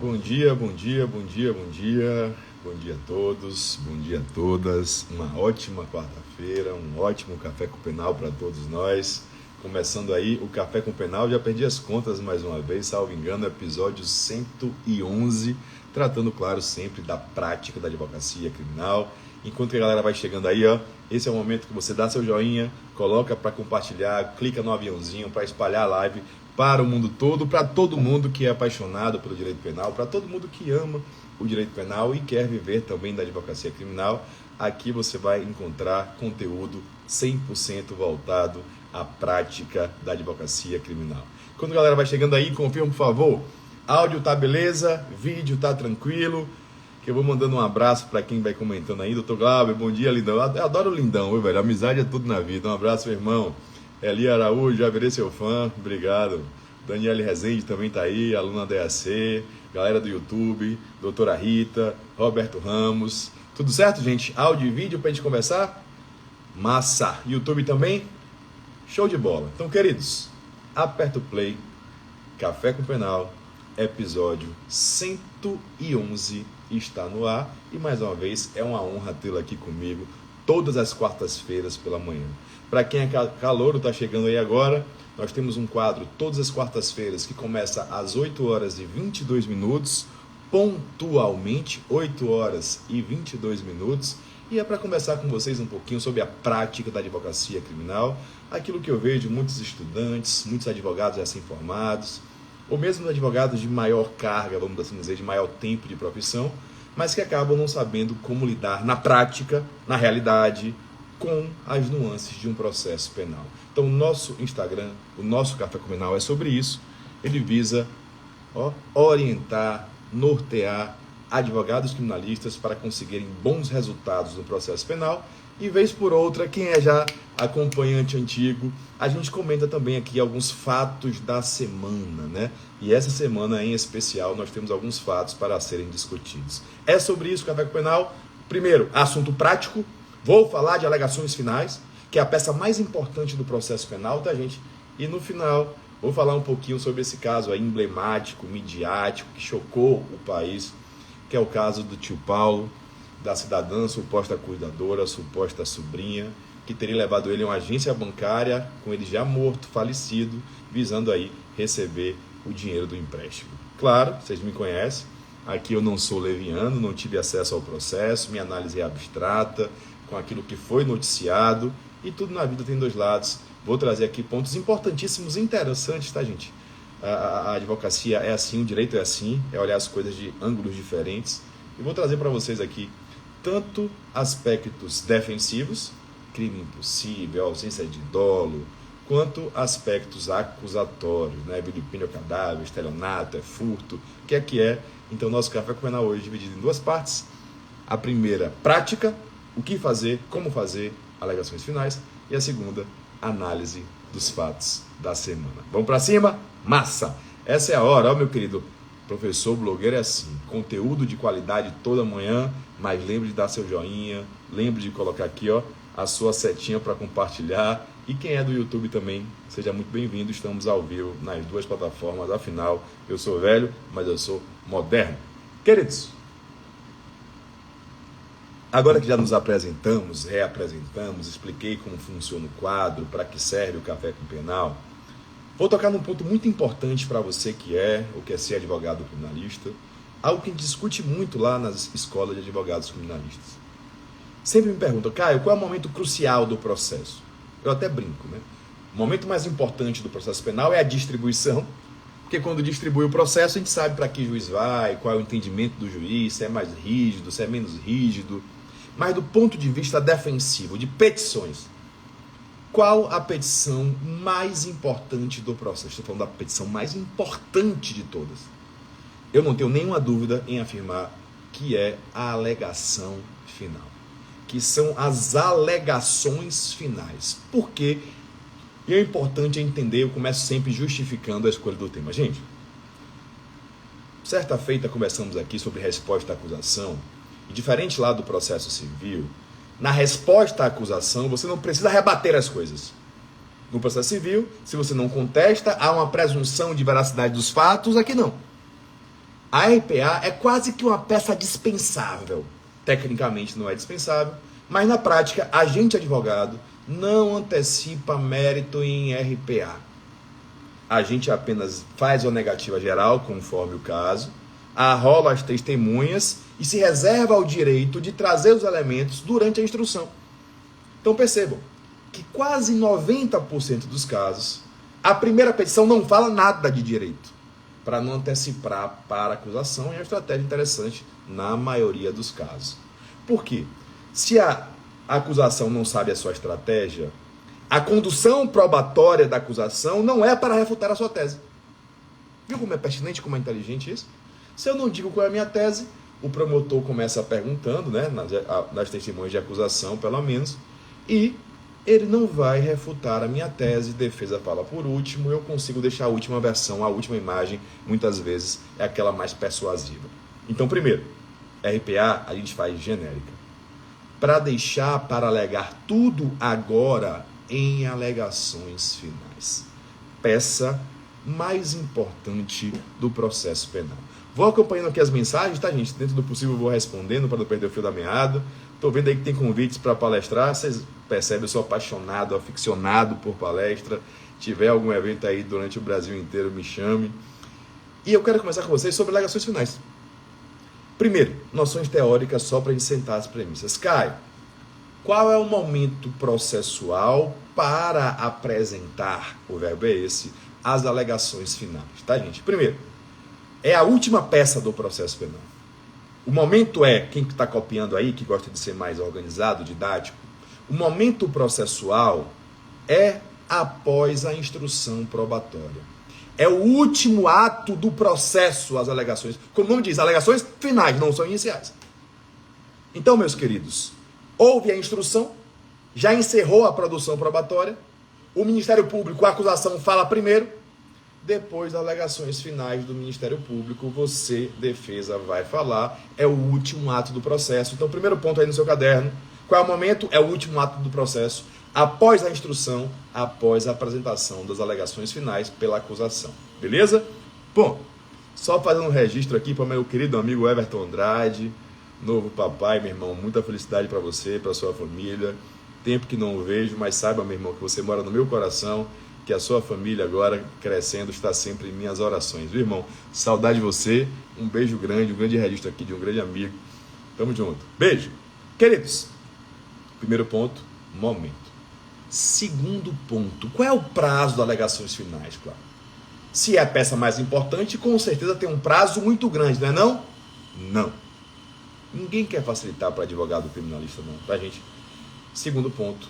Bom dia, bom dia, bom dia, bom dia. Bom dia a todos, bom dia a todas. Uma ótima quarta-feira, um ótimo Café com Penal para todos nós. Começando aí o Café com Penal, já perdi as contas mais uma vez, salvo engano, episódio 111, tratando, claro, sempre da prática da advocacia criminal. Enquanto a galera vai chegando aí, ó, esse é o momento que você dá seu joinha, coloca para compartilhar, clica no aviãozinho para espalhar a live para o mundo todo, para todo mundo que é apaixonado pelo direito penal, para todo mundo que ama o direito penal e quer viver também da advocacia criminal. Aqui você vai encontrar conteúdo 100% voltado à prática da advocacia criminal. Quando a galera vai chegando aí, confirma, por favor, áudio tá beleza, vídeo tá tranquilo, que eu vou mandando um abraço para quem vai comentando aí. Doutor Glauber, bom dia, lindão. Eu adoro o lindão, velho. Amizade é tudo na vida. Um abraço, meu irmão. Eli Araújo, já virei seu fã, obrigado. Daniele Rezende também tá aí, aluna da EAC, galera do YouTube, doutora Rita, Roberto Ramos. Tudo certo, gente? Áudio e vídeo pra gente conversar? Massa! YouTube também? Show de bola. Então, queridos, aperta o play, Café com Penal, episódio 111 está no ar. E mais uma vez, é uma honra tê-lo aqui comigo todas as quartas-feiras pela manhã. Para quem é calouro, está chegando aí agora, nós temos um quadro todas as quartas-feiras que começa às 8 horas e 22 minutos, pontualmente, 8 horas e 22 minutos, e é para conversar com vocês um pouquinho sobre a prática da advocacia criminal, aquilo que eu vejo muitos estudantes, muitos advogados recém-formados, ou mesmo advogados de maior carga, vamos assim dizer, de maior tempo de profissão, mas que acabam não sabendo como lidar na prática, na realidade, com as nuances de um processo penal. Então, o nosso Instagram, o nosso Café com Penal é sobre isso. Ele visa orientar, nortear advogados criminalistas para conseguirem bons resultados no processo penal. E vez por outra, quem é já acompanhante antigo, a gente comenta também aqui alguns fatos da semana, né? E essa semana em especial nós temos alguns fatos para serem discutidos. É sobre isso o Café com Penal. Primeiro, assunto prático. Vou falar de alegações finais, que é a peça mais importante do processo penal, tá, gente? E no final, vou falar um pouquinho sobre esse caso aí emblemático, midiático, que chocou o país, que é o caso do tio Paulo, da cidadã suposta cuidadora, suposta sobrinha, que teria levado ele a uma agência bancária, com ele já morto, falecido, visando aí receber o dinheiro do empréstimo. Claro, vocês me conhecem, aqui eu não sou leviano, não tive acesso ao processo, minha análise é abstrata, com aquilo que foi noticiado, e tudo na vida tem dois lados. Vou trazer aqui pontos importantíssimos e interessantes, tá, gente? A advocacia é assim, o direito é assim, é olhar as coisas de ângulos diferentes. E vou trazer para vocês aqui tanto aspectos defensivos, crime impossível, ausência de dolo, quanto aspectos acusatórios, né? Vilipêndio ao cadáver, estelionato, furto, o que é. Então, nosso Café com Penal hoje é dividido em duas partes. A primeira, prática, o que fazer, como fazer, alegações finais. E a segunda, análise dos fatos da semana. Vamos para cima? Massa! Essa é a hora, ó, meu querido professor blogueiro, é assim, conteúdo de qualidade toda manhã, mas lembre de dar seu joinha, lembre de colocar aqui, ó, a sua setinha para compartilhar. E quem é do YouTube também, seja muito bem-vindo. Estamos ao vivo nas duas plataformas. Afinal, eu sou velho, mas eu sou moderno. Queridos, agora que já nos apresentamos, reapresentamos, expliquei como funciona o quadro, para que serve o Café com Penal, vou tocar num ponto muito importante para você que é ou quer ser advogado criminalista, algo que a gente discute muito lá nas escolas de advogados criminalistas. Sempre me perguntam, Caio, qual é o momento crucial do processo? Eu até brinco, né? O momento mais importante do processo penal é a distribuição, porque quando distribui o processo a gente sabe para que juiz vai, qual é o entendimento do juiz, se é mais rígido, se é menos rígido. Mas do ponto de vista defensivo, de petições, qual a petição mais importante do processo? Estou falando da petição mais importante de todas. Eu não tenho nenhuma dúvida em afirmar que é a alegação final, que são as alegações finais. Por quê? E é importante entender, eu começo sempre justificando a escolha do tema. Gente, certa feita conversamos aqui sobre resposta à acusação, e diferente lá do processo civil, na resposta à acusação, você não precisa rebater as coisas. No processo civil, se você não contesta, há uma presunção de veracidade dos fatos, aqui não. A RPA é quase que uma peça dispensável. Tecnicamente não é dispensável, mas na prática, agente advogado não antecipa mérito em RPA. A gente apenas faz uma negativa geral, conforme o caso, arrola as testemunhas e se reserva o direito de trazer os elementos durante a instrução. Então percebam que quase 90% dos casos, a primeira petição não fala nada de direito, para não antecipar para a acusação, e é uma estratégia interessante na maioria dos casos. Por quê? Se a acusação não sabe a sua estratégia, a condução probatória da acusação não é para refutar a sua tese. Viu como é pertinente, como é inteligente isso? Se eu não digo qual é a minha tese, o promotor começa perguntando, né, nas testemunhas de acusação, pelo menos, e ele não vai refutar a minha tese, defesa fala por último, eu consigo deixar a última versão, a última imagem, muitas vezes é aquela mais persuasiva. Então, primeiro, RPA a gente faz genérica. Para deixar para alegar tudo agora em alegações finais. Peça mais importante do processo penal. Vou acompanhando aqui as mensagens, tá, gente? Dentro do possível vou respondendo para não perder o fio da meada. Estou vendo aí que tem convites para palestrar. Vocês percebem, eu sou apaixonado, aficionado por palestra. Se tiver algum evento aí durante o Brasil inteiro, me chame. E eu quero começar com vocês sobre alegações finais. Primeiro, noções teóricas só para a gente sentar as premissas. Caio, qual é o momento processual para apresentar, o verbo é esse, as alegações finais, tá, gente? Primeiro, é a última peça do processo penal. O momento é, quem está copiando aí, que gosta de ser mais organizado, didático, o momento processual é após a instrução probatória. É o último ato do processo, as alegações. Como o nome diz, alegações finais, não são iniciais. Então, meus queridos, houve a instrução, já encerrou a produção probatória, o Ministério Público, a acusação fala primeiro, depois das alegações finais do Ministério Público, você, defesa, vai falar, é o último ato do processo. Então, primeiro ponto aí no seu caderno, qual é o momento? É o último ato do processo, após a instrução, após a apresentação das alegações finais pela acusação. Beleza? Bom, só fazendo um registro aqui para o meu querido amigo Everton Andrade, novo papai, meu irmão, muita felicidade para você, para sua família. Tempo que não o vejo, mas saiba, meu irmão, que você mora no meu coração, que a sua família agora, crescendo, está sempre em minhas orações. Viu, irmão? Saudade de você, um beijo grande, um grande registro aqui de um grande amigo. Tamo junto. Beijo. Queridos, primeiro ponto, momento. Segundo ponto, qual é o prazo das alegações finais, claro? Se é a peça mais importante, com certeza tem um prazo muito grande, não é não? Não. Ninguém quer facilitar para advogado criminalista, não, tá, gente? Segundo ponto,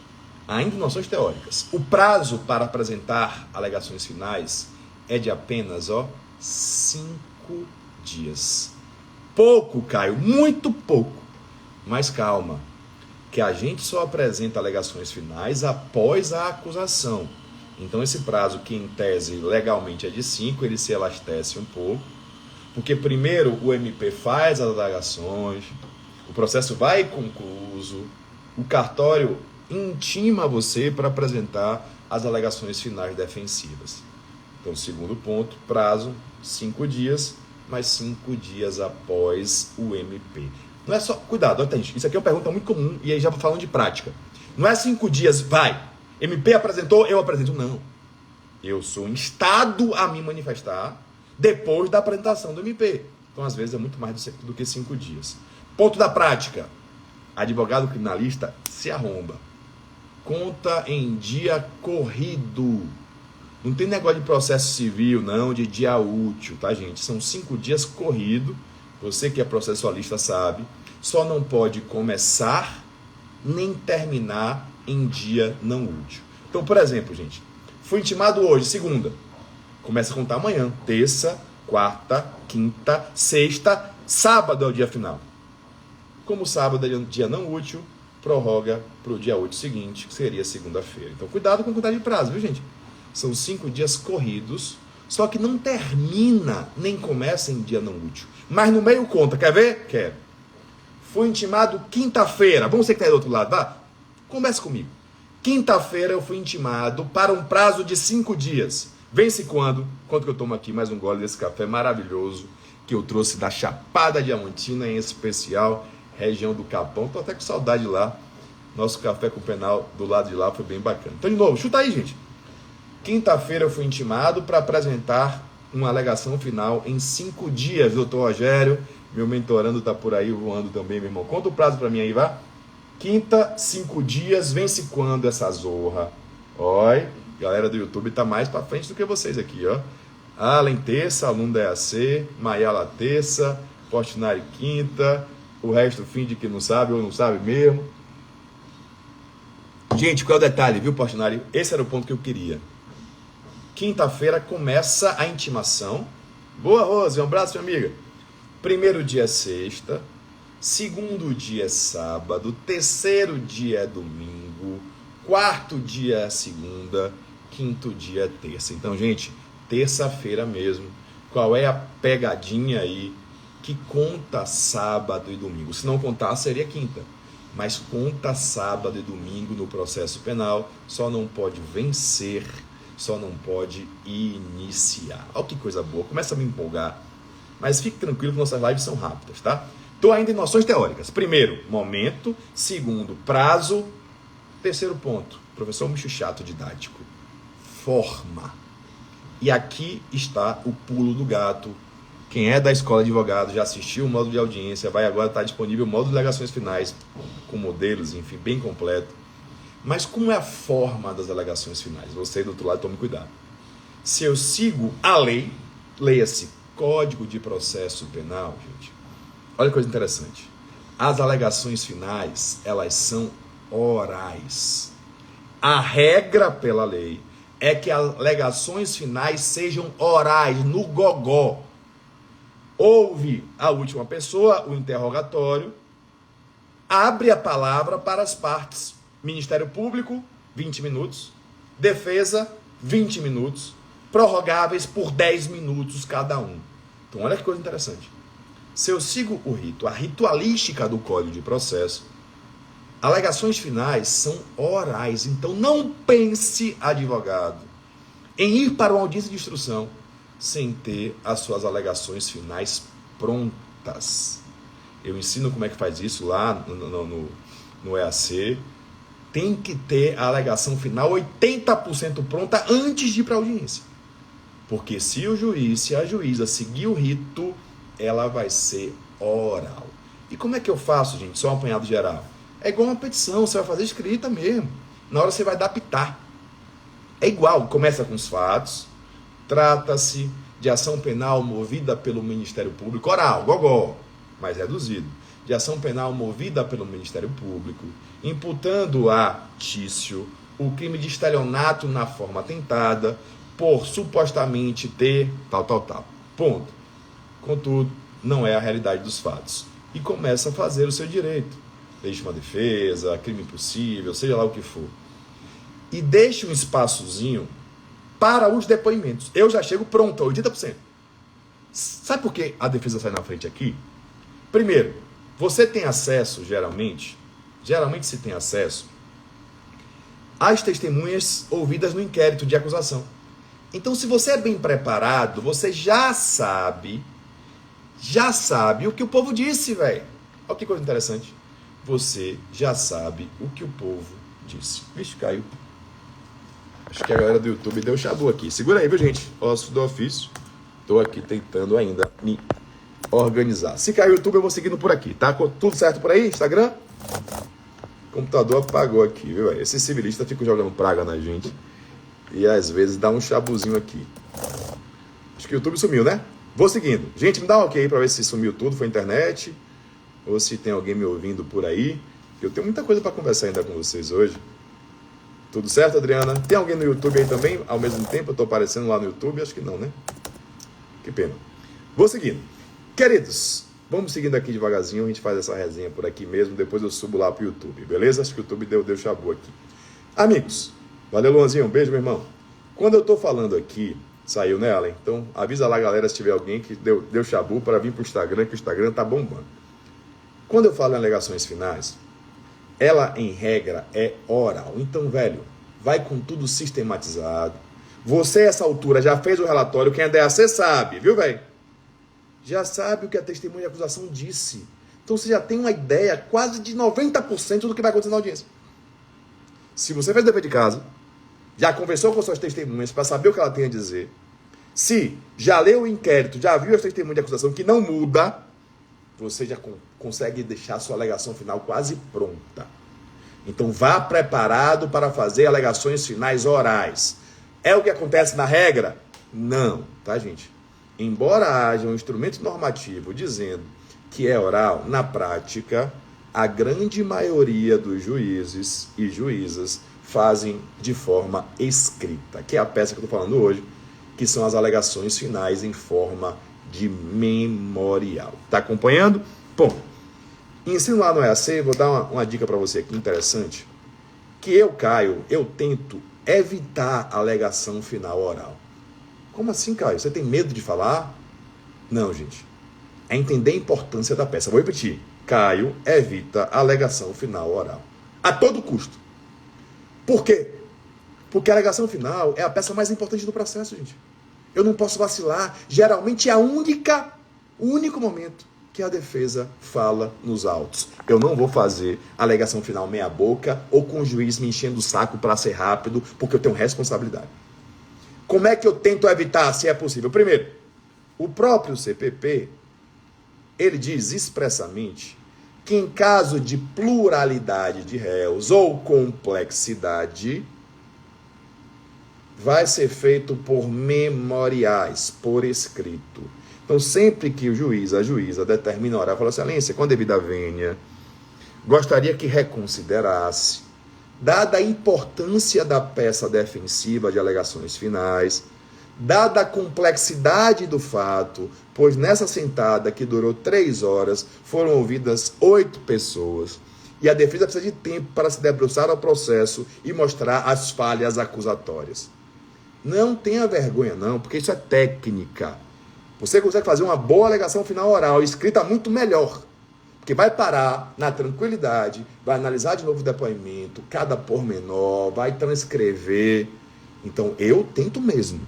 ainda noções teóricas. O prazo para apresentar alegações finais é de apenas 5 dias. Pouco, Caio, muito pouco. Mas calma, que a gente só apresenta alegações finais após a acusação. Então esse prazo, que em tese legalmente é de 5, ele se elastece um pouco, porque primeiro o MP faz as alegações, o processo vai concluso, o cartório intima você para apresentar as alegações finais defensivas. Então, segundo ponto, prazo 5 dias, mas 5 dias após o MP. Não é só... Cuidado, isso aqui é uma pergunta muito comum, e aí já falando de prática. Não é 5 dias, vai, MP apresentou, eu apresento. Não. Eu sou instado a me manifestar depois da apresentação do MP. Então, às vezes, é muito mais do que 5 dias. Ponto da prática. Advogado criminalista se arromba. Conta em dia corrido. Não tem negócio de processo civil, não, de dia útil, tá, gente? São 5 dias corrido. Você que é processualista sabe. Só não pode começar nem terminar em dia não útil. Então, por exemplo, gente, fui intimado hoje, segunda. Começa a contar amanhã. Terça, quarta, quinta, sexta, sábado é o dia final. Como sábado é dia não útil, prorroga para o dia útil seguinte, que seria segunda-feira. Então, cuidado com a quantidade de prazo, viu, gente? São 5 dias corridos, só que não termina, nem começa em dia não útil. Mas no meio conta, quer ver? Quero. Fui intimado quinta-feira. Vamos ser que está aí do outro lado, vá? Conversa comigo. Quinta-feira eu fui intimado para um prazo de 5 dias. Vence quando? Quanto que eu tomo aqui mais um gole desse café maravilhoso. que eu trouxe da Chapada Diamantina, em especial, região do Capão. Tô até com saudade lá. Nosso café com penal do lado de lá foi bem bacana. Então, de novo, chuta aí, gente. Quinta-feira eu fui intimado para apresentar uma alegação final em 5 dias, doutor Rogério. Meu mentorando tá por aí voando também, meu irmão. Conta o prazo para mim aí, vá. Quinta, 5 dias, vence quando essa zorra? Oi, galera do YouTube tá mais para frente do que vocês aqui, ó. Allen terça, aluno da EAC, Mayala terça, Portinari quinta, o resto finge que não sabe ou não sabe mesmo. Gente, qual é o detalhe, viu, Portinari? Esse era o ponto que eu queria. Quinta-feira começa a intimação. Boa, Rose, um abraço, minha amiga. Primeiro dia é sexta, segundo dia é sábado, terceiro dia é domingo, quarto dia é segunda, quinto dia é terça. Então, gente, terça-feira mesmo. Qual é a pegadinha aí que conta sábado e domingo? Se não contar, seria quinta. Mas conta sábado e domingo no processo penal, só não pode vencer, só não pode iniciar. Olha que coisa boa, começa a me empolgar. Mas fique tranquilo que nossas lives são rápidas, tá? Estou ainda em noções teóricas. Primeiro, momento. Segundo, prazo. Terceiro ponto, professor muito chato didático. Forma. E aqui está o pulo do gato. Quem é da Escola de Advogados já assistiu o módulo de audiência, vai agora estar disponível o módulo de alegações finais, com modelos, enfim, bem completo. Mas como é a forma das alegações finais? Você do outro lado, tome cuidado. Se eu sigo a lei, leia-se Código de Processo Penal, gente. Olha que coisa interessante. As alegações finais, elas são orais. A regra pela lei é que as alegações finais sejam orais, no gogó. Ouve a última pessoa, o interrogatório, abre a palavra para as partes. Ministério Público, 20 minutos. Defesa, 20 minutos. Prorrogáveis por 10 minutos cada um. Então, olha que coisa interessante. Se eu sigo o rito, a ritualística do Código de Processo, alegações finais são orais. Então, não pense, advogado, em ir para uma audiência de instrução sem ter as suas alegações finais prontas. Eu ensino como é que faz isso lá no EAC. Tem que ter a alegação final 80% pronta antes de ir para a audiência. Porque se o juiz, se a juíza seguir o rito, ela vai ser oral. E como é que eu faço, gente? Só um apanhado geral. É igual uma petição, você vai fazer escrita mesmo. Na hora você vai dar pitar. É igual, começa com os fatos. Trata-se de ação penal movida pelo Ministério Público, oral, gogó, mais reduzido. De ação penal movida pelo Ministério Público, imputando a Tício o crime de estelionato na forma tentada, por supostamente ter tal. Ponto. Contudo, não é a realidade dos fatos. E começa a fazer o seu direito. Legítima defesa, crime impossível, seja lá o que for. E deixa um espaçozinho para os depoimentos. Eu já chego pronto, 80%. Sabe por que a defesa sai na frente aqui? Primeiro, você tem acesso, geralmente se tem acesso às testemunhas ouvidas no inquérito de acusação. Então, se você é bem preparado, você já sabe o que o povo disse, velho. Olha que coisa interessante. Você já sabe o que o povo disse. Vixe, caiu. Acho que a galera do YouTube deu chabu aqui. Segura aí, viu, gente? Osso do ofício. Tô aqui tentando ainda me organizar. Se cair o YouTube, eu vou seguindo por aqui, tá? Tudo certo por aí? Instagram? O computador apagou aqui, viu, velho? Esse civilista fica jogando praga na gente. E às vezes dá um chabuzinho aqui. Acho que o YouTube sumiu, né? Vou seguindo. Gente, me dá um ok aí pra ver se sumiu tudo. Foi a internet. Ou se tem alguém me ouvindo por aí. Eu tenho muita coisa pra conversar ainda com vocês hoje. Tudo certo, Adriana? Tem alguém no YouTube aí também? Ao mesmo tempo, eu tô aparecendo lá no YouTube? Acho que não, né? Que pena. Vou seguindo. Queridos, vamos seguindo aqui devagarzinho. A gente faz essa resenha por aqui mesmo. Depois eu subo lá pro YouTube, beleza? Acho que o YouTube deu chabu aqui. Amigos, valeu, Luanzinho. Um beijo, meu irmão. Quando eu tô falando aqui, saiu, né, Allen? Então, avisa lá, galera, se tiver alguém que deu chabu para vir pro Instagram, que o Instagram tá bombando. Quando eu falo em alegações finais, ela, em regra, é oral. Então, velho, vai com tudo sistematizado. Você, a essa altura, já fez o relatório. Quem é DAC sabe, viu, velho? já sabe o que a testemunha de acusação disse. Então você já tem uma ideia quase de 90% do que vai acontecer na audiência. Se você fez o dever de casa, já conversou com suas testemunhas para saber o que ela tem a dizer, se já leu o inquérito, já viu as testemunhas de acusação que não muda, você já consegue deixar a sua alegação final quase pronta. Então vá preparado para fazer alegações finais orais. É o que acontece na regra? Não, tá, gente? Embora haja um instrumento normativo dizendo que é oral, na prática, a grande maioria dos juízes e juízas fazem de forma escrita, que é a peça que eu estou falando hoje, que são as alegações finais em forma de memorial. Tá acompanhando? Bom, ensino lá no EAC, vou dar uma dica para você aqui interessante, que eu, Caio, eu tento evitar a alegação final oral. Como assim, Caio? Você tem medo de falar? Não, gente. É entender a importância da peça. Vou repetir. Caio evita a alegação final oral. A todo custo. Por quê? Porque a alegação final é a peça mais importante do processo, gente. Eu não posso vacilar. Geralmente é o único momento que a defesa fala nos autos. Eu não vou fazer a alegação final meia boca ou com o juiz me enchendo o saco para ser rápido, porque eu tenho responsabilidade. Como é que eu tento evitar, se é possível? Primeiro, o próprio CPP, ele diz expressamente que em caso de pluralidade de réus ou complexidade, vai ser feito por memoriais, por escrito. Então, sempre que o juiz, a juíza, determina a hora, fala, excelência, com devida vênia, gostaria que reconsiderasse, dada a importância da peça defensiva de alegações finais, dada a complexidade do fato, pois nessa sentada que durou 3 horas, foram ouvidas 8 pessoas, e a defesa precisa de tempo para se debruçar ao processo e mostrar as falhas acusatórias. Não tenha vergonha não, porque isso é técnica. Você consegue fazer uma boa alegação final oral, escrita muito melhor, porque vai parar na tranquilidade, vai analisar de novo o depoimento, cada pormenor, vai transcrever. Então, eu tento mesmo,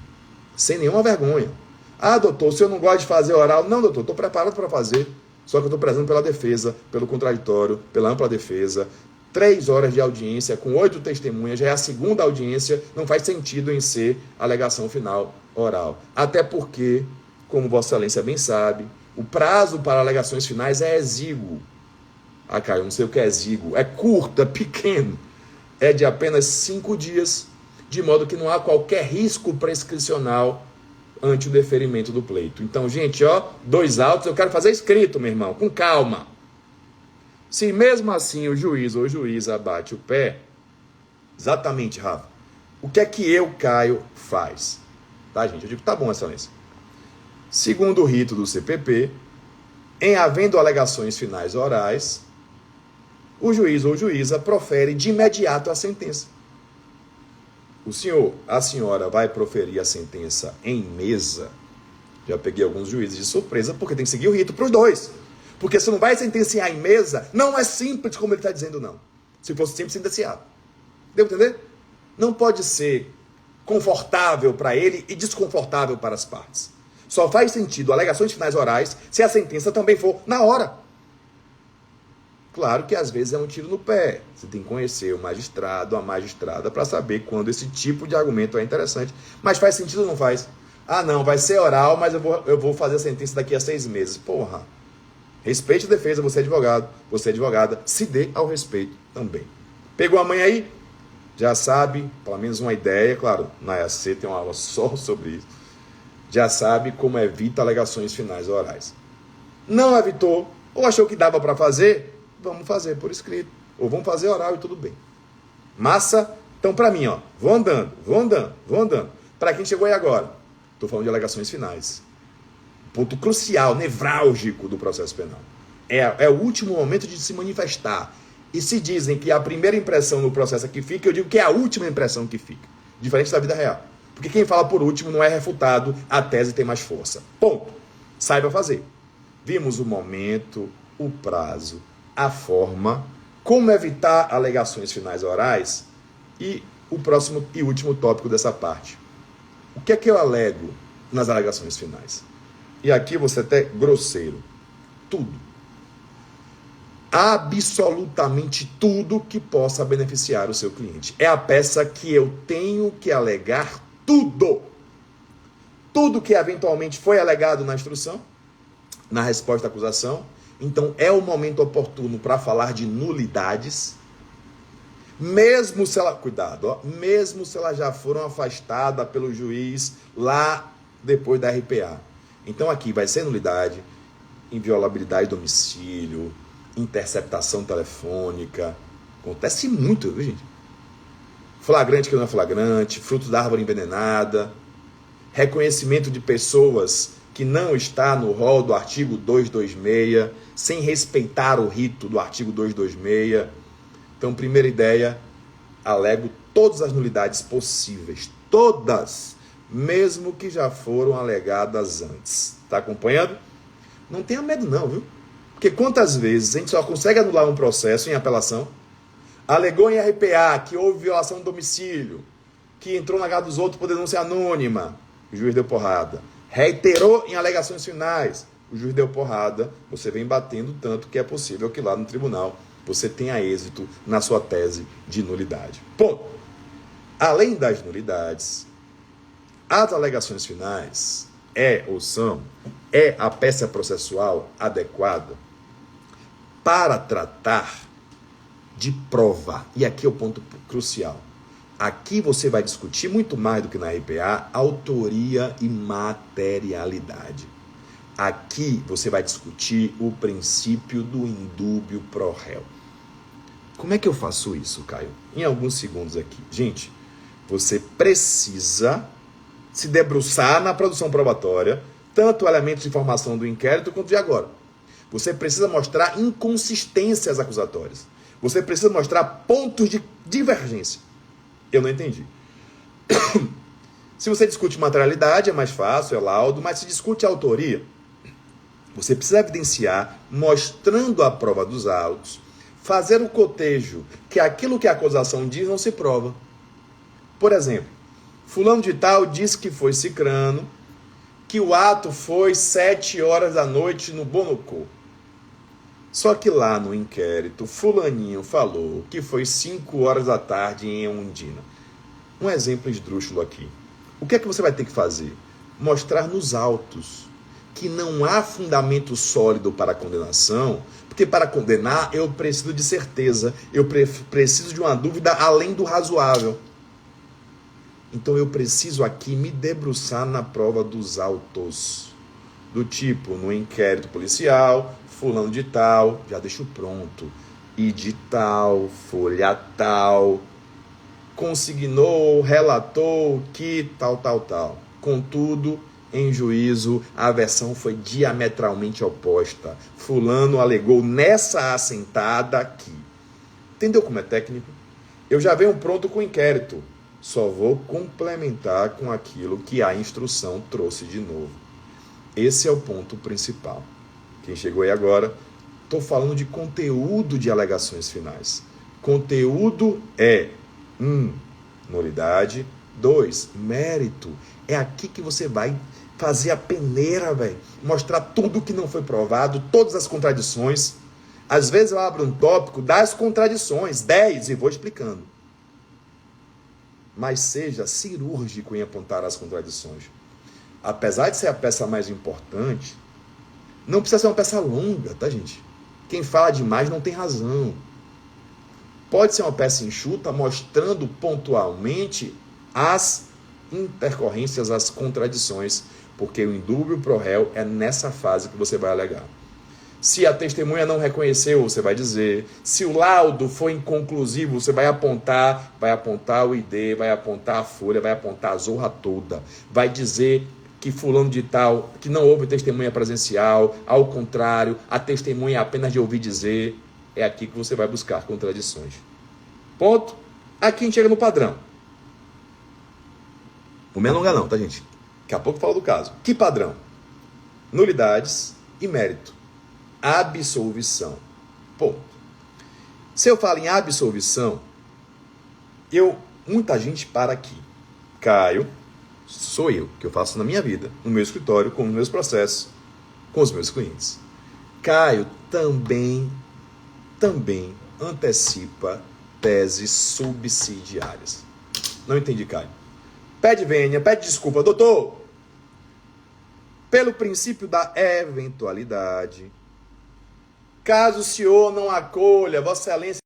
sem nenhuma vergonha. Ah, doutor, se eu não gosto de fazer oral, não, doutor, estou preparado para fazer, só que eu estou prezando pela defesa, pelo contraditório, pela ampla defesa. 3 horas de audiência com 8 testemunhas, já é a segunda audiência, não faz sentido em ser alegação final oral. Até porque, como Vossa Excelência bem sabe, o prazo para alegações finais é exíguo. Ah, Caio, não sei o que é exíguo. É curto, é pequeno. É de apenas 5 dias, de modo que não há qualquer risco prescricional ante o deferimento do pleito. Então, gente, 2 autos, eu quero fazer escrito, meu irmão, com calma. Se mesmo assim o juiz ou juíza bate o pé, exatamente, Rafa, o que é que eu, Caio, faz? Tá, gente? Eu digo, tá bom, excelência. Segundo o rito do CPP, em havendo alegações finais orais, o juiz ou juíza profere de imediato a sentença. O senhor, a senhora vai proferir a sentença em mesa? Já peguei alguns juízes de surpresa, porque tem que seguir o rito para os dois. Porque se não vai sentenciar em mesa, não é simples como ele está dizendo, não. Se fosse simples, sentenciado. Deu para entender? Não pode ser confortável para ele e desconfortável para as partes. Só faz sentido alegações finais orais se a sentença também for na hora. Claro que às vezes é um tiro no pé. Você tem que conhecer o magistrado, a magistrada, para saber quando esse tipo de argumento é interessante. Mas faz sentido ou não faz? Ah, não, vai ser oral, mas eu vou fazer a sentença daqui a 6 meses. Porra. Respeite a defesa, você é advogado, você é advogada, se dê ao respeito também. Pegou a mãe aí? Já sabe, pelo menos uma ideia, claro, na EAC tem uma aula só sobre isso. Já sabe como evita alegações finais orais. Não evitou, ou achou que dava para fazer, vamos fazer por escrito. Ou vamos fazer oral e tudo bem. Massa? Então, para mim, vou andando. Para quem chegou aí agora, estou falando de alegações finais. Ponto crucial, nevrálgico do processo penal. É o último momento de se manifestar. E se dizem que a primeira impressão no processo é que fica, eu digo que é a última impressão que fica. Diferente da vida real. Porque quem fala por último não é refutado, a tese tem mais força. Ponto. Saiba fazer. Vimos o momento, o prazo, a forma, como evitar alegações finais orais e o próximo e último tópico dessa parte. O que é que eu alego nas alegações finais? e aqui você até grosseiro, tudo. Absolutamente tudo que possa beneficiar o seu cliente. É a peça que eu tenho que alegar tudo. Tudo que eventualmente foi alegado na instrução, na resposta à acusação. Então é o momento oportuno para falar de nulidades. Mesmo se ela, cuidado, ó, mesmo se elas já foram afastadas pelo juiz lá depois da RPA. Então aqui vai ser nulidade, inviolabilidade de domicílio, interceptação telefônica. Acontece muito, viu, gente? Flagrante que não é flagrante, fruto da árvore envenenada, reconhecimento de pessoas que não está no rol do artigo 226, sem respeitar o rito do artigo 226. Então, primeira ideia, alego todas as nulidades possíveis, todas, mesmo que já foram alegadas antes. Está acompanhando? Não tenha medo não, viu? Porque quantas vezes a gente só consegue anular um processo em apelação, alegou em RPA que houve violação do domicílio, que entrou na casa dos outros por denúncia anônima, o juiz deu porrada. Reiterou em alegações finais, o juiz deu porrada, você vem batendo tanto que é possível que lá no tribunal você tenha êxito na sua tese de nulidade. Ponto. Além das nulidades, as alegações finais é a peça processual adequada para tratar de prova. E aqui é o ponto crucial. Aqui você vai discutir muito mais do que na RPA, autoria e materialidade. Aqui você vai discutir o princípio do indúbio pro réu. Como é que eu faço isso, Caio? Em alguns segundos aqui. Gente, você precisa se debruçar na produção probatória, tanto elementos de informação do inquérito quanto de agora. Você precisa mostrar inconsistências acusatórias. Você precisa mostrar pontos de divergência. Eu não entendi. Se você discute materialidade, é mais fácil, é laudo, mas se discute autoria, você precisa evidenciar, mostrando a prova dos autos, fazer o cotejo, que aquilo que a acusação diz não se prova. Por exemplo, fulano de tal disse que foi cicrano, que o ato foi 7 horas da noite no Bonocô. Só que lá no inquérito, fulaninho falou que foi 5 horas da tarde em Ondina. Um exemplo esdrúxulo aqui. O que é que você vai ter que fazer? Mostrar nos autos que não há fundamento sólido para a condenação, porque para condenar eu preciso de certeza, eu preciso de uma dúvida além do razoável. Então eu preciso aqui me debruçar na prova dos autos. Do tipo, no inquérito policial, fulano de tal, já deixo pronto. E de tal, folha tal, consignou, relatou que tal. Contudo, em juízo, a versão foi diametralmente oposta. Fulano alegou nessa assentada aqui. Entendeu como é técnico? Eu já venho pronto com o inquérito. Só vou complementar com aquilo que a instrução trouxe de novo. Esse é o ponto principal. Quem chegou aí agora, estou falando de conteúdo de alegações finais. Conteúdo é 1. Nulidade. 2. Mérito. É aqui que você vai fazer a peneira, velho. Mostrar tudo que não foi provado, todas as contradições. Às vezes eu abro um tópico das contradições, 10, e vou explicando. Mas seja cirúrgico em apontar as contradições. Apesar de ser a peça mais importante, não precisa ser uma peça longa, tá, gente? Quem fala demais não tem razão. Pode ser uma peça enxuta, mostrando pontualmente as intercorrências, as contradições, porque o indúbio pro réu é nessa fase que você vai alegar. Se a testemunha não reconheceu, você vai dizer. Se o laudo foi inconclusivo, você vai apontar o ID, vai apontar a folha, vai apontar a zorra toda. Vai dizer que fulano de tal, que não houve testemunha presencial, ao contrário, a testemunha apenas de ouvir dizer. É aqui que você vai buscar contradições. Ponto. Aqui a gente chega no padrão. Não me alonga não, tá, gente? Daqui a pouco eu falo do caso. Que padrão? Nulidades e mérito. Absolvição. Ponto. Se eu falo em absolvição, muita gente para aqui. Caio, Sou eu, que eu faço na minha vida, no meu escritório, com os meus processos, com os meus clientes. Caio também antecipa teses subsidiárias. Não entendi, Caio. Pede vênia, pede desculpa. Doutor, pelo princípio da eventualidade, caso o senhor não acolha, Vossa Excelência,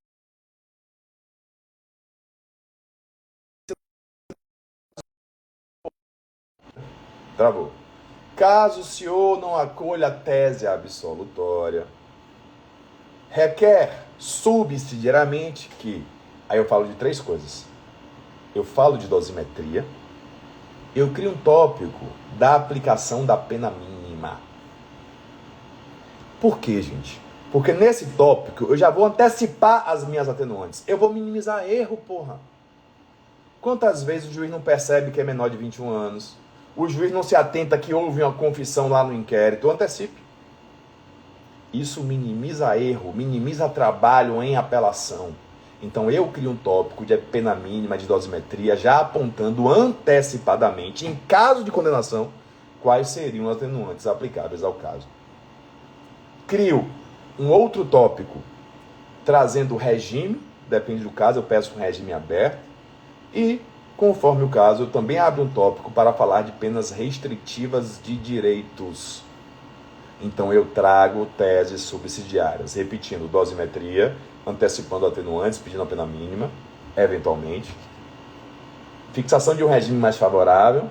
travou. Caso o senhor não acolha a tese absolutória, requer subsidiariamente que... Aí eu falo de 3 coisas. Eu falo de dosimetria, eu crio um tópico da aplicação da pena mínima. Por quê, gente? Porque nesse tópico eu já vou antecipar as minhas atenuantes. Eu vou minimizar erro, porra. Quantas vezes o juiz não percebe que é menor de 21 anos? O juiz não se atenta que houve uma confissão lá no inquérito. Eu antecipo. Isso minimiza erro, minimiza trabalho em apelação. Então eu crio um tópico de pena mínima, de dosimetria, já apontando antecipadamente, em caso de condenação, quais seriam os atenuantes aplicáveis ao caso. Crio um outro tópico, trazendo o regime, depende do caso, eu peço um regime aberto, e, conforme o caso, eu também abro um tópico para falar de penas restritivas de direitos. Então eu trago teses subsidiárias, repetindo dosimetria, antecipando atenuantes, pedindo a pena mínima, eventualmente. Fixação de um regime mais favorável.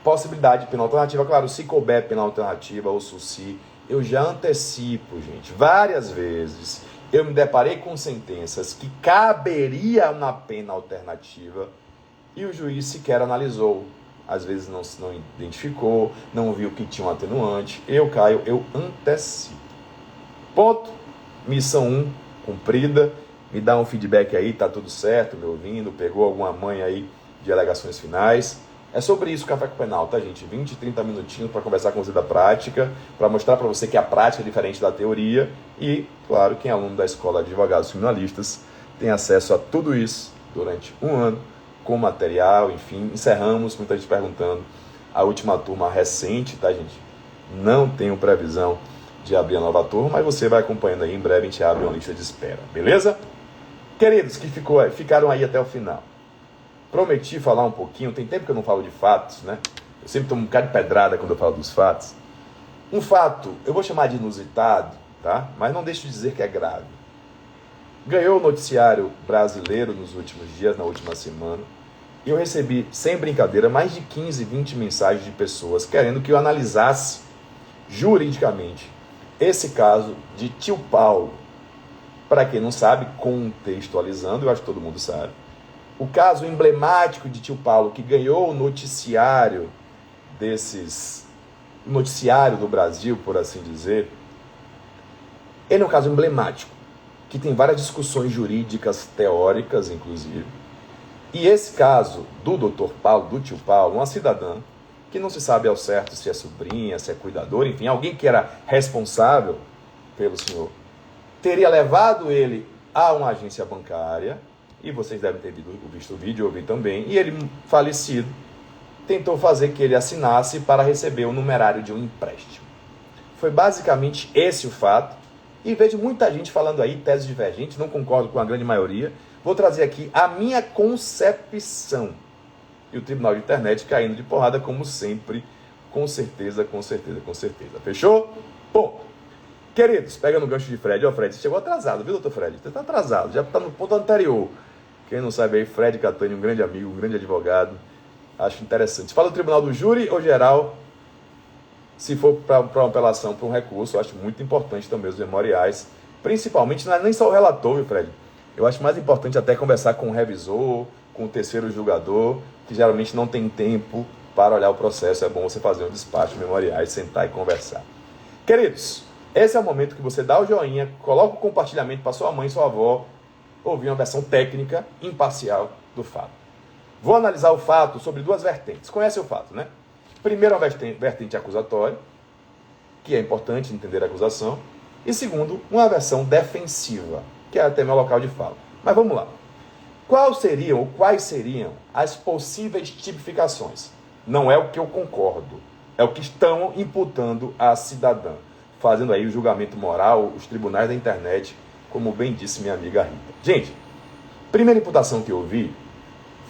Possibilidade de pena alternativa, claro, se couber pena alternativa ou SUSI, eu já antecipo, gente. Várias vezes eu me deparei com sentenças que caberia uma pena alternativa e o juiz sequer analisou. Às vezes não identificou, não viu que tinha um atenuante. Eu, Caio, eu antecipo. Ponto. Missão 1 cumprida. Me dá um feedback aí, tá tudo certo, me ouvindo, pegou alguma manha aí de alegações finais. É sobre isso o Café com Penal, tá, gente? 20, 30 minutinhos para conversar com você da prática, para mostrar para você que a prática é diferente da teoria e, claro, quem é aluno da Escola de Advogados Criminalistas tem acesso a tudo isso durante um ano, com material, enfim. Encerramos, muita gente perguntando, a última turma recente, tá, gente? Não tenho previsão de abrir a nova turma, mas você vai acompanhando aí, em breve a gente abre uma lista de espera, beleza? Queridos que ficaram aí até o final, prometi falar um pouquinho, tem tempo que eu não falo de fatos, né? Eu sempre tomo um bocado de pedrada quando eu falo dos fatos. Um fato, eu vou chamar de inusitado, tá? Mas não deixo de dizer que é grave. Ganhou o noticiário brasileiro nos últimos dias, na última semana, e eu recebi, sem brincadeira, mais de 15, 20 mensagens de pessoas querendo que eu analisasse juridicamente esse caso de Tio Paulo. Para quem não sabe, contextualizando, eu acho que todo mundo sabe, o caso emblemático de Tio Paulo, que ganhou o noticiário noticiário do Brasil, por assim dizer, ele é um caso emblemático, que tem várias discussões jurídicas, teóricas, inclusive. E esse caso do Dr. Paulo, do Tio Paulo, uma cidadã, que não se sabe ao certo se é sobrinha, se é cuidadora, enfim, alguém que era responsável pelo senhor, teria levado ele a uma agência bancária, e vocês devem ter visto o vídeo, eu vi também, e ele, falecido, tentou fazer que ele assinasse para receber o numerário de um empréstimo. Foi basicamente esse o fato, e vejo muita gente falando aí, teses divergentes, não concordo com a grande maioria. Vou trazer aqui a minha concepção. E o Tribunal de Internet caindo de porrada, como sempre, com certeza, com certeza, com certeza. Fechou? Bom, queridos, pega no gancho de Fred. Ó, Fred, você chegou atrasado, viu, doutor Fred? Você está atrasado, já está no ponto anterior. Quem não sabe aí, Fred Catani, um grande amigo, um grande advogado. Acho interessante. Fala do Tribunal do Júri ou geral? Se for para uma apelação, para um recurso, eu acho muito importante também os memoriais. Principalmente, não é nem só o relator, viu, Fred? Eu acho mais importante até conversar com o revisor, com o terceiro julgador, que geralmente não tem tempo para olhar o processo. É bom você fazer um despacho de memoriais, sentar e conversar. Queridos, esse é o momento que você dá o joinha, coloca o compartilhamento para sua mãe e sua avó ouvir uma versão técnica, imparcial do fato. Vou analisar o fato sobre 2 vertentes. Conhece o fato, né? Primeiro, a vertente acusatória, que é importante entender a acusação. E segundo, uma versão defensiva, que é até meu local de fala. Mas vamos lá. Quais seriam as possíveis tipificações? Não é o que eu concordo, é o que estão imputando à cidadã, fazendo aí o julgamento moral, os tribunais da internet, como bem disse minha amiga Rita. Gente, primeira imputação que eu vi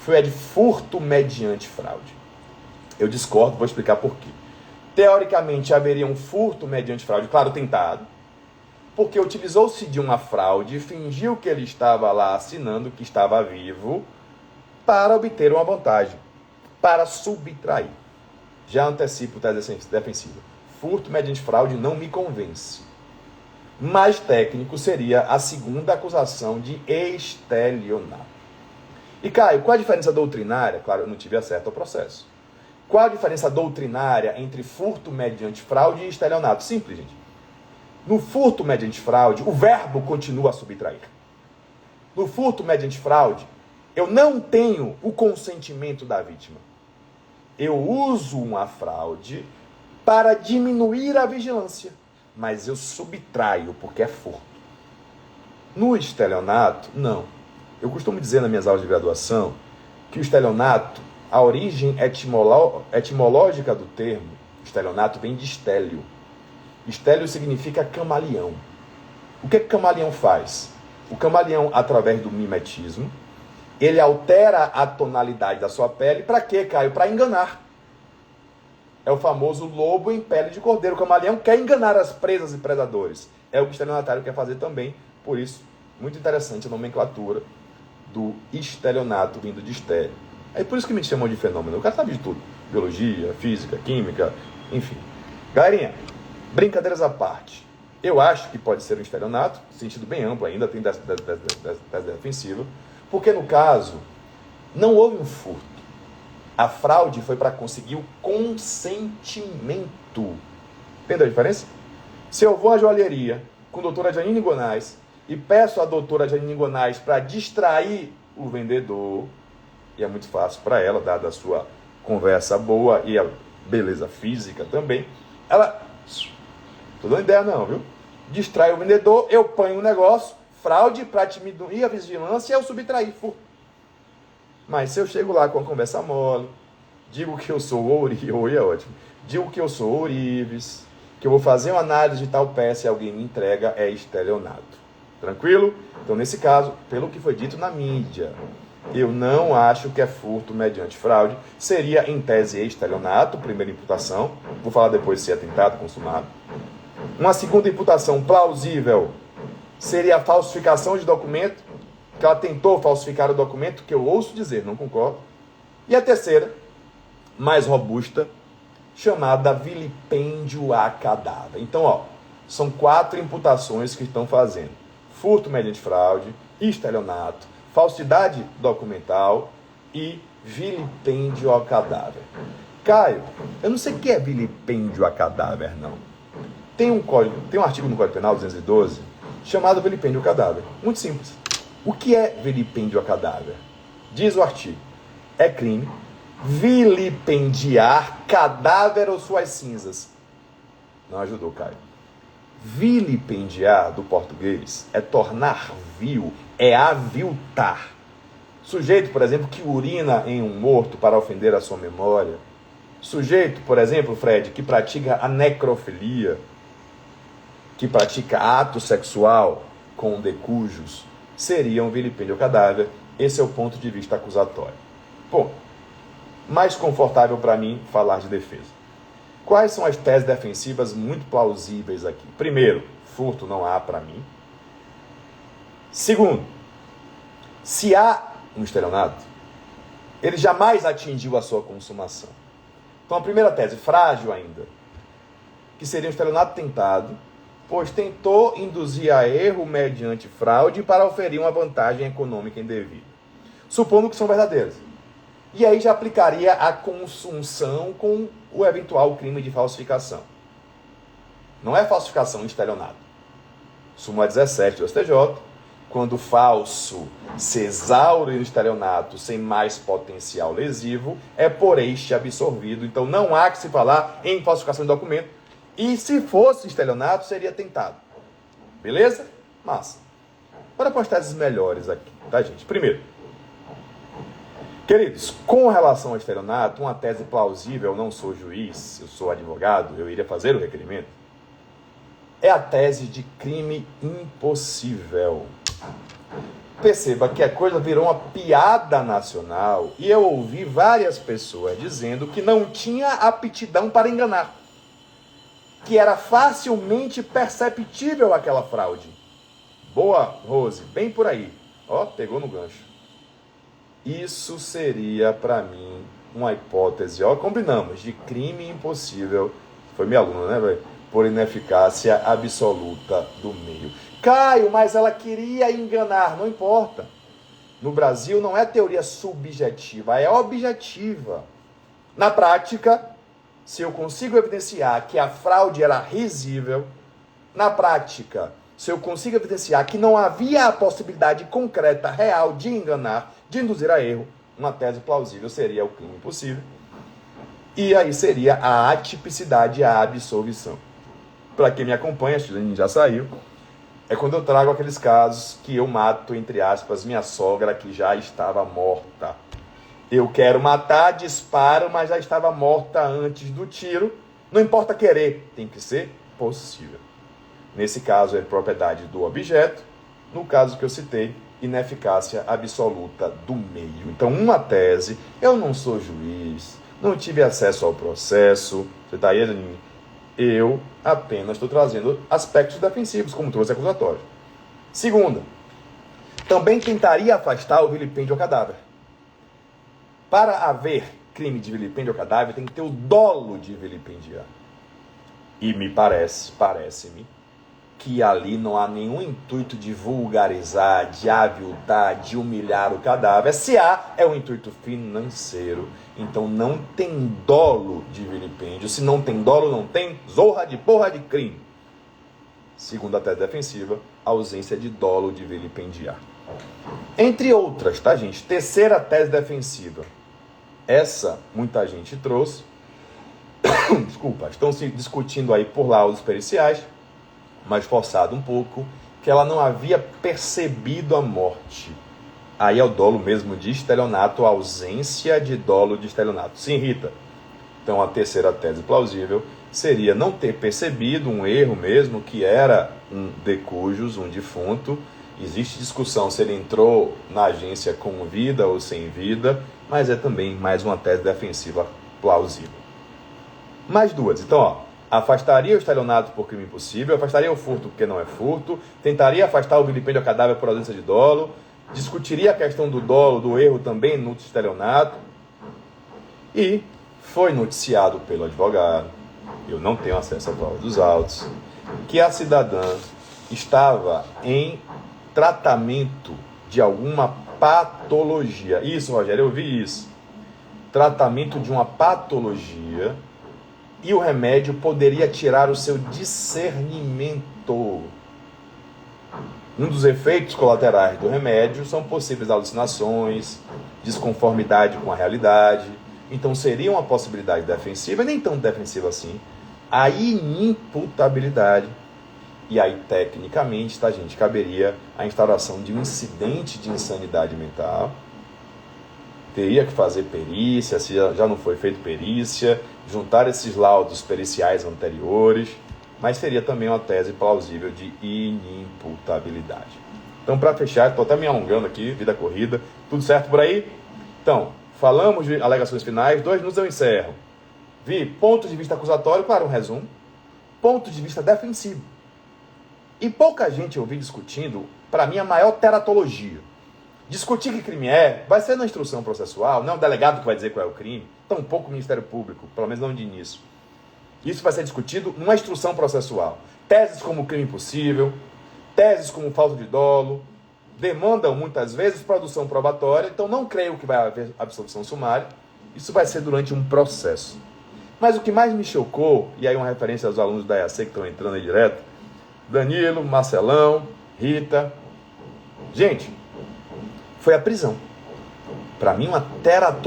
foi a de furto mediante fraude. Eu discordo, vou explicar por quê. Teoricamente, haveria um furto mediante fraude, claro, tentado, porque utilizou-se de uma fraude, fingiu que ele estava lá assinando, que estava vivo, para obter uma vantagem, para subtrair. Já antecipo tese defensiva. Furto mediante fraude não me convence. Mais técnico seria a segunda acusação de estelionato. E Caio, qual a diferença doutrinária? Claro, eu não tive acesso ao processo. Qual a diferença doutrinária entre furto mediante fraude e estelionato? Simples, gente. No furto mediante fraude, o verbo continua a subtrair. No furto mediante fraude, eu não tenho o consentimento da vítima. Eu uso uma fraude para diminuir a vigilância, mas eu subtraio porque é furto. No estelionato, não. Eu costumo dizer nas minhas aulas de graduação que o estelionato, a origem etimológica do termo, estelionato vem de estélio. Estélio significa camaleão. O que camaleão faz? O camaleão, através do mimetismo, ele altera a tonalidade da sua pele. Para quê, Caio? Para enganar. É o famoso lobo em pele de cordeiro. O camaleão quer enganar as presas e predadores. É o que o estelionatário quer fazer também. Por isso, muito interessante a nomenclatura do estelionato vindo de estélio. É por isso que me chamam de fenômeno. O cara sabe de tudo. Biologia, física, química, enfim. Galerinha, brincadeiras à parte. Eu acho que pode ser um estelionato, sentido bem amplo ainda, tem tese defensiva, porque no caso, não houve um furto. A fraude foi para conseguir o consentimento. Entendeu a diferença? Se eu vou à joalheria com a doutora Janine Gonais e peço à doutora Janine Gonais para distrair o vendedor, e é muito fácil para ela, dada a sua conversa boa e a beleza física também, ela... Tô dando ideia não, viu? Distrai o vendedor, eu ponho um negócio, fraude para diminuir a vigilância e eu subtrair. Mas se eu chego lá com a conversa mole, digo que eu sou ourives, é ótimo, digo que eu sou ourives, que eu vou fazer uma análise de tal peça e alguém me entrega, é estelionato. Tranquilo? Então, nesse caso, pelo que foi dito na mídia, eu não acho que é furto mediante fraude. Seria, em tese, estelionato, primeira imputação. Vou falar depois se é tentado, consumado. Uma segunda imputação plausível seria a falsificação de documento, que ela tentou falsificar o documento, que eu ouço dizer, não concordo. E a terceira, mais robusta, chamada vilipêndio a cadáver. Então, ó, são 4 imputações que estão fazendo: furto mediante fraude, estelionato, falsidade documental e vilipêndio a cadáver. Caio, eu não sei o que é vilipêndio a cadáver, não. Tem um artigo no Código Penal 212 chamado vilipêndio a cadáver. Muito simples. O que é vilipêndio a cadáver? Diz o artigo: é crime vilipendiar cadáver ou suas cinzas. Não ajudou, Caio. Vilipendiar, do português, é tornar vil, é aviltar. Sujeito, por exemplo, que urina em um morto para ofender a sua memória. Sujeito, por exemplo, Fred, que pratica a necrofilia, que pratica ato sexual com decujos, seria um vilipêndio ao cadáver. Esse é o ponto de vista acusatório. Bom, mais confortável para mim falar de defesa. Quais são as teses defensivas muito plausíveis aqui? Primeiro, furto não há para mim. Segundo, se há um estelionato, ele jamais atingiu a sua consumação. Então a primeira tese, frágil ainda, que seria um estelionato tentado, pois tentou induzir a erro mediante fraude para oferir uma vantagem econômica indevida. Supondo que são verdadeiras. E aí já aplicaria a consunção com o eventual crime de falsificação. Não é falsificação, estelionato. Súmula 17 do STJ, quando falso se exaure no estelionato sem mais potencial lesivo, é por este absorvido. Então não há que se falar em falsificação de documento. E se fosse estelionato, seria tentado. Beleza? Massa. Bora para as teses melhores aqui, tá, gente? Primeiro, Queridos, com relação ao estelionato, uma tese plausível, eu não sou juiz, eu sou advogado, eu iria fazer o requerimento, é a tese de crime impossível. Perceba que a coisa virou uma piada nacional e eu ouvi várias pessoas dizendo que não tinha aptidão para enganar, que era facilmente perceptível aquela fraude. Boa, Rose, bem por aí. Ó, pegou no gancho. Isso seria, para mim, uma hipótese, ó, combinamos, de crime impossível. Foi minha aluna, né, velho? Por ineficácia absoluta do meio. Caio, mas ela queria enganar, não importa. No Brasil não é teoria subjetiva, é objetiva. Na prática, se eu consigo evidenciar que a fraude era risível, na prática, se eu consigo evidenciar que não havia a possibilidade concreta, real, de enganar, de induzir a erro, uma tese plausível seria o crime impossível. E aí seria a atipicidade e a absolvição. Para quem me acompanha, a Chilene já saiu, é quando eu trago aqueles casos que eu mato, entre aspas, minha sogra que já estava morta. Eu quero matar, disparo, mas já estava morta antes do tiro. Não importa querer, tem que ser possível. Nesse caso é propriedade do objeto. No caso que eu citei, ineficácia absoluta do meio. Então, uma tese, eu não sou juiz, não tive acesso ao processo, você está aí, Aline? Eu apenas estou trazendo aspectos defensivos, como trouxe acusatório. Segunda, também tentaria afastar o vilipêndio ao cadáver. Para haver crime de vilipêndio ao cadáver, tem que ter o dolo de vilipendiar. E parece-me, que ali não há nenhum intuito de vulgarizar, de aviltar, de humilhar o cadáver. Se há, é um intuito financeiro. Então não tem dolo de vilipêndio. Se não tem dolo, não tem zorra de porra de crime. Segundo a tese defensiva, ausência de dolo de vilipendiar. Entre outras, tá, gente? Terceira tese defensiva. Essa muita gente trouxe. Desculpa, estão se discutindo aí por laudos periciais, mas forçado um pouco, que ela não havia percebido a morte. Aí é o dolo mesmo de estelionato, a ausência de dolo de estelionato. Sim, Rita. Então a terceira tese plausível seria não ter percebido um erro mesmo, que era um de cujus, um defunto. Existe discussão se ele entrou na agência com vida ou sem vida, mas é também mais uma tese defensiva plausível. Mais duas. Então, ó, afastaria o estelionato por crime impossível, afastaria o furto porque não é furto, tentaria afastar o vilipêndio ao cadáver por ausência de dolo, discutiria a questão do dolo, do erro também no estelionato, e foi noticiado pelo advogado, eu não tenho acesso à prova dos autos, que a cidadã estava em tratamento de alguma patologia. Isso, Rogério, eu vi isso. Tratamento de uma patologia, e o remédio poderia tirar o seu discernimento. Um dos efeitos colaterais do remédio são possíveis alucinações, desconformidade com a realidade. Então seria uma possibilidade defensiva, nem tão defensiva assim, a inimputabilidade. E aí, tecnicamente, tá, gente, caberia a instauração de um incidente de insanidade mental. Teria que fazer perícia, se já não foi feito perícia, juntar esses laudos periciais anteriores, mas seria também uma tese plausível de inimputabilidade. Então, para fechar, estou até me alongando aqui, vida corrida, tudo certo por aí? Então, falamos de alegações finais, 2 minutos eu encerro. Vi ponto de vista acusatório, claro, um resumo, ponto de vista defensivo. E pouca gente eu vi discutindo, para mim, a maior teratologia. Discutir que crime é, vai ser na instrução processual, não é o delegado que vai dizer qual é o crime, tampouco o Ministério Público, pelo menos não de início. Isso vai ser discutido numa instrução processual. Teses como crime impossível, teses como falta de dolo, demandam muitas vezes produção probatória, então não creio que vai haver absolvição sumária, isso vai ser durante um processo. Mas o que mais me chocou, e aí uma referência aos alunos da EAC que estão entrando aí direto, Danilo, Marcelão, Rita, gente, foi a prisão. Para mim,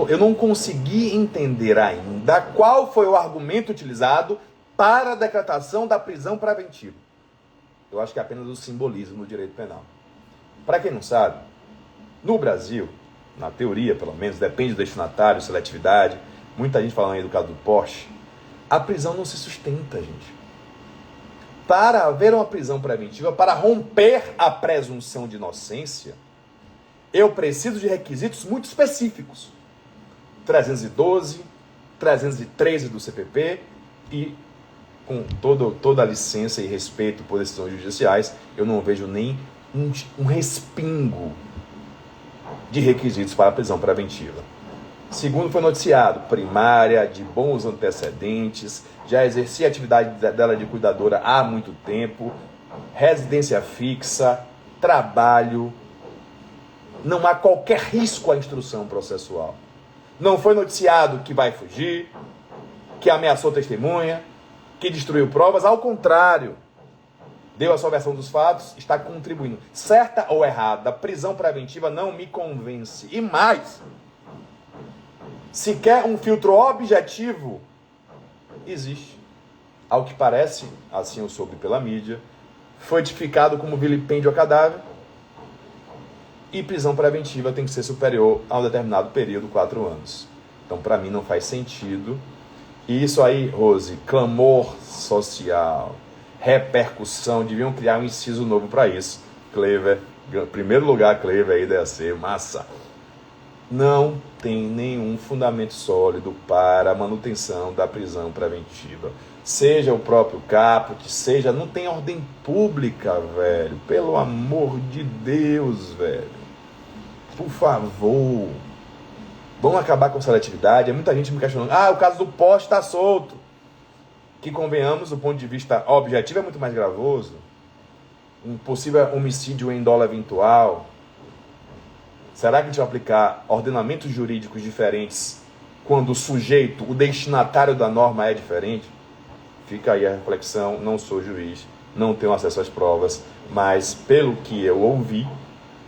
eu não consegui entender ainda qual foi o argumento utilizado para a decretação da prisão preventiva. Eu acho que é apenas o simbolismo do direito penal. Para quem não sabe, no Brasil, na teoria pelo menos, depende do destinatário, seletividade, muita gente falando aí do caso do Porsche, a prisão não se sustenta, gente. Para haver uma prisão preventiva, para romper a presunção de inocência, eu preciso de requisitos muito específicos. 312, 313 do CPP e com toda a licença e respeito por decisões judiciais, eu não vejo nem um respingo de requisitos para a prisão preventiva. Segundo foi noticiado, primária, de bons antecedentes, já exercia a atividade dela de cuidadora há muito tempo, residência fixa, trabalho, não há qualquer risco à instrução processual. Não foi noticiado que vai fugir, que ameaçou testemunha, que destruiu provas, ao contrário, deu a sua versão dos fatos, está contribuindo. Certa ou errada, a prisão preventiva não me convence. E mais, se quer um filtro objetivo, existe. Ao que parece, assim eu soube pela mídia, foi tipificado como vilipêndio a cadáver e prisão preventiva tem que ser superior a um determinado período, 4 anos. Então, para mim, não faz sentido. E isso aí, Rose, clamor social, repercussão, deviam criar um inciso novo para isso. Clever, primeiro lugar, Clever aí deve ser massa. Não tem nenhum fundamento sólido para a manutenção da prisão preventiva. Seja o próprio caput, seja... Não tem ordem pública, velho. Pelo amor de Deus, velho. Por favor. Vamos acabar com seletividade. Muita gente me questionando. O caso do Porsche está solto. Que, convenhamos, do ponto de vista objetivo, é muito mais gravoso. Um possível homicídio em dolo eventual. Será que a gente vai aplicar ordenamentos jurídicos diferentes quando o sujeito, o destinatário da norma é diferente? Fica aí a reflexão. Não sou juiz, não tenho acesso às provas, mas pelo que eu ouvi,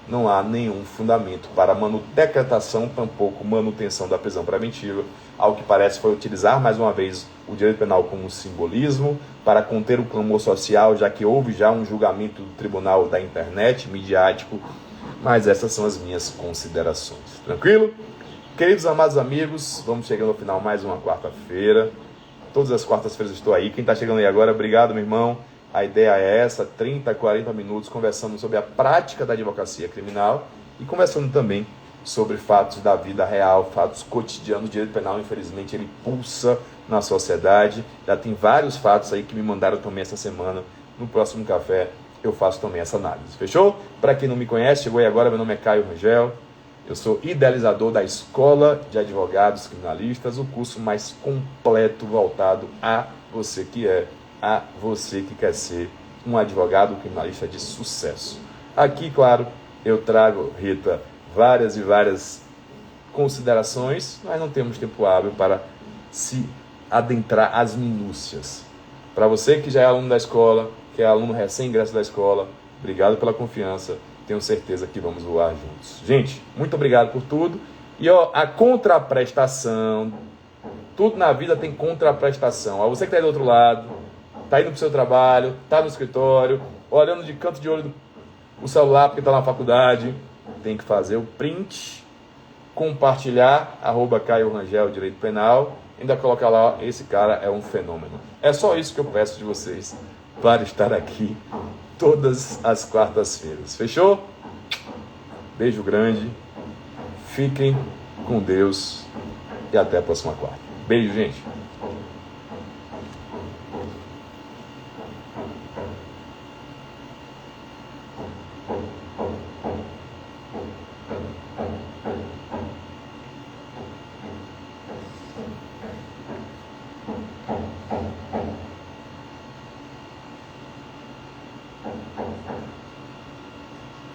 não há nenhum fundamento para decretação, tampouco manutenção da prisão preventiva. Ao que parece foi utilizar mais uma vez o direito penal como um simbolismo para conter o clamor social, já que houve já um julgamento do tribunal da internet, midiático. Mas essas são as minhas considerações. Tranquilo? Queridos amados amigos, vamos chegando ao final mais uma quarta-feira. Todas as quartas-feiras estou aí. Quem está chegando aí agora, obrigado, meu irmão. A ideia é essa, 30, 40 minutos conversando sobre a prática da advocacia criminal e conversando também sobre fatos da vida real, fatos cotidianos. O direito penal, infelizmente, ele pulsa na sociedade. Já tem vários fatos aí que me mandaram também essa semana. No próximo café eu faço também essa análise. Fechou? Para quem não me conhece, chegou aí agora, meu nome é Caio Rangel. Eu sou idealizador da Escola de Advogados Criminalistas, o curso mais completo voltado a você que quer ser um advogado criminalista de sucesso. Aqui, claro, eu trago, Rita, várias e várias considerações, mas não temos tempo hábil para se adentrar às minúcias. Para você que já é aluno da escola, que é aluno recém-ingresso da escola, obrigado pela confiança, tenho certeza que vamos voar juntos. Gente, muito obrigado por tudo. E a contraprestação, tudo na vida tem contraprestação. Você que está aí do outro lado, está indo para o seu trabalho, está no escritório, olhando de canto de olho o celular porque está na faculdade, tem que fazer o print, compartilhar, @Caio Rangel Direito Penal, ainda colocar lá, esse cara é um fenômeno. É só isso que eu peço de vocês para estar aqui todas as quartas-feiras. Fechou? Beijo grande, fiquem com Deus e até a próxima quarta. Beijo, gente.